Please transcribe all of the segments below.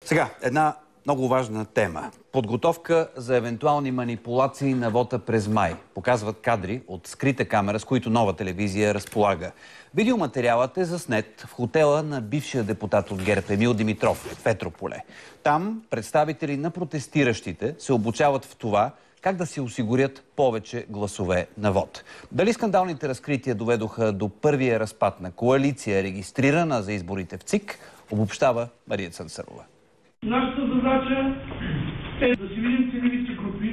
Сега, една много важна тема. Подготовка за евентуални манипулации на вота през май. Показват кадри от скрита камера, с които Нова телевизия разполага. Видеоматериалът е заснет в хотела на бившия депутат от ГЕРБ Емил Димитров в Петрополе. Там представители на протестиращите се обучават в това как да си осигурят повече гласове на вод. Дали скандалните разкрития доведоха до първия разпад на коалиция, регистрирана за изборите в ЦИК, обобщава Мария Цънцарова. Нашата задача е да си видим целевите групи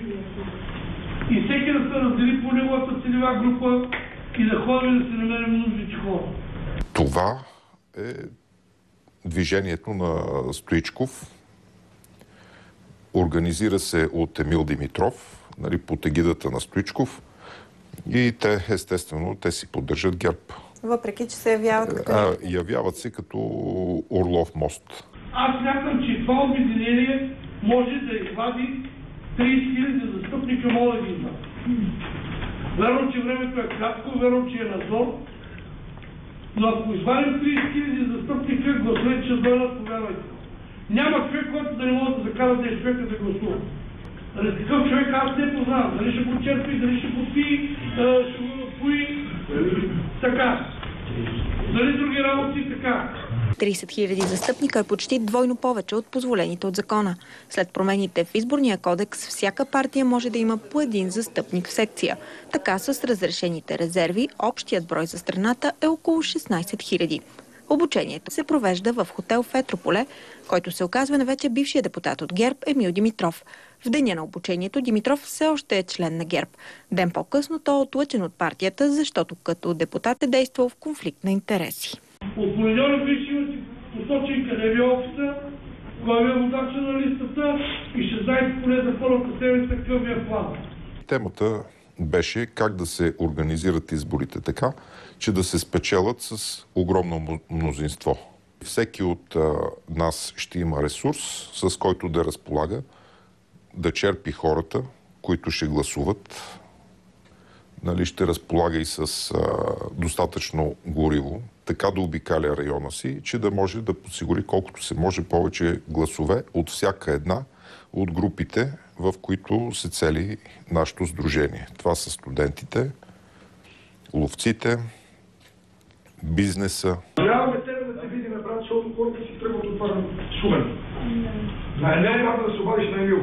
и всеки да се раздели по неговата целева група и да ходим да се намерим нужните хора. Това е движението на Стоичков. Организира се от Емил Димитров, под егидата на Стоичков, и те, естествено, те си поддържат ГЕРБ. Въпреки че се явяват като... Явяват се като Орлов мост. Аз смятам, че това обединение може да извади 30 000 застъпника, мога да ги извади. Вярвам, че времето е кратко, вярвам, че е надзор, но ако извадим 30 000 застъпника, гласовете ще дойдат, повярвайте. Няма човек, който да не може да закара 10 човека да гласува. Такъв човек аз не познавам. Дали ще го черпи, дали ще го пи, ще го пои, така. Дали други работи, така. 30 000 застъпника е почти двойно повече от позволените от закона. След промените в изборния кодекс, всяка партия може да има по един застъпник в секция. Така с разрешените резерви, общият брой за страната е около 16 000. Обучението се провежда в хотел в Петрополе, който се оказва на вече бившия депутат от ГЕРБ Емил Димитров. В деня на обучението Димитров все още е член на ГЕРБ. Ден по-късно той е отлъчен от партията, защото като депутат е действал в конфликт на интереси. От понеделник ви ще имате посочен къде ви е офиса, кой ви е водача на листата и ще знаете поне за първата седмица какъв ви е план. Темата беше как да се организират изборите така, че да се спечелят с огромно мнозинство. Всеки от нас ще има ресурс, с който да разполага, да черпи хората, които ще гласуват. Ще разполага и с достатъчно гориво, така да обикаля района си, че да може да подсигури колкото се може повече гласове от всяка една от групите, в които се цели нашето сдружение. Това са студентите, ловците, бизнеса. Трябваме тебе да те видим, брат, защото хората си тръгват от това Шумен. Не е правда да се обадиш на Емил.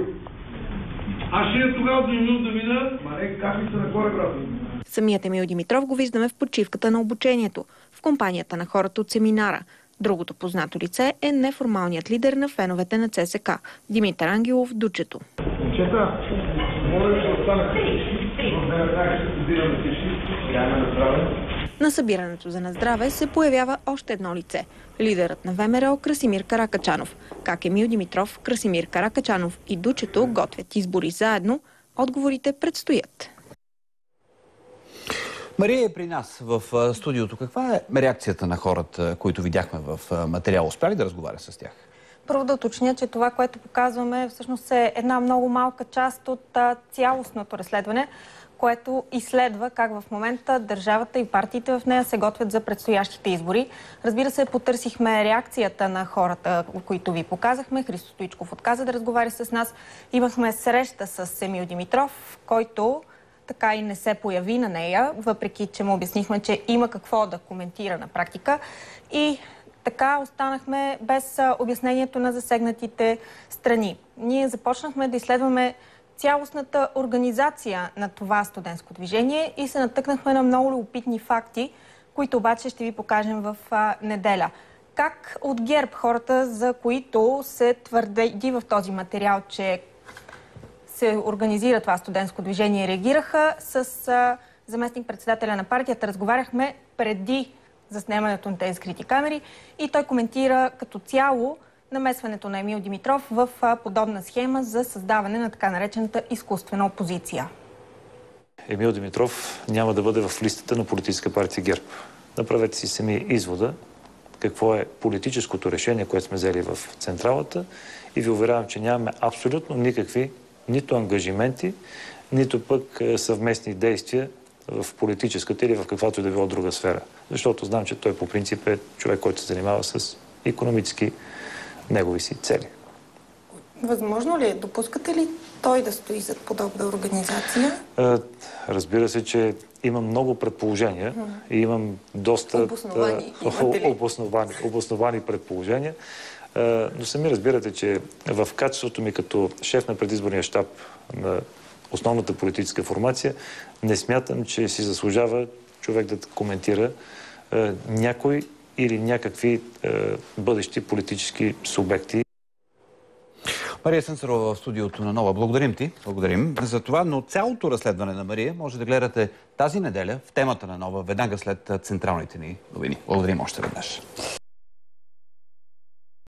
Аз ще е тогава до Емил да видя. Как ми се нагоре, брат? Самият Емил Димитров го виждаме в почивката на обучението, в компанията на хората от семинара. Другото познато лице е неформалният лидер на феновете на ЦСК – Димитър Ангелов Дучето. Момчета, моля ви да останете. На събирането за на здраве се появява още едно лице – лидерът на ВМРО Красимир Каракачанов. Как Емил Димитров, Красимир Каракачанов и Дучето готвят избори заедно, отговорите предстоят. Мария е при нас в студиото. Каква е реакцията на хората, които видяхме в материала? Успя ли да разговаря с тях? Първо да уточня, че това, което показваме, всъщност е една много малка част от цялостното разследване, което изследва как в момента държавата и партиите в нея се готвят за предстоящите избори. Разбира се, потърсихме реакцията на хората, които ви показахме. Христо Стоичков отказа да разговаря с нас. Имахме среща с Емил Димитров, който така и не се появи на нея, въпреки че му обяснихме, че има какво да коментира на практика. И така останахме без обяснението на засегнатите страни. Ние започнахме да изследваме цялостната организация на това студентско движение и се натъкнахме на много любопитни факти, които обаче ще ви покажем в неделя. Как от ГЕРБ хората, за които се твърди в този материал, че се организира това студентско движение, реагираха с заместник-председателя на партията. Разговаряхме преди заснемането на тези скрити камери и той коментира като цяло намесването на Емил Димитров в подобна схема за създаване на така наречената изкуствена опозиция. Емил Димитров няма да бъде в листата на политическа партия ГЕРБ. Направете си сами извода какво е политическото решение, което сме взели в централата и ви уверявам, че нямаме абсолютно никакви нито ангажименти, нито пък съвместни действия в политическата или в каквато и да било друга сфера. Защото знам, че той по принцип е човек, който се занимава с икономически негови си цели. Възможно ли е? Допускате ли той да стои зад подобна организация? Разбира се, че имам много предположения и имам доста обосновани предположения. Но сами разбирате, че в качеството ми като шеф на предизборния щаб на основната политическа формация, не смятам, че си заслужава човек да коментира някой или някакви бъдещи политически субекти. Мария Сенцарова в студиото на Нова. Благодарим ти. Благодарим за това, но цялото разследване на Мария може да гледате тази неделя в темата на Нова, веднага след централните ни новини. Благодарим още веднъж.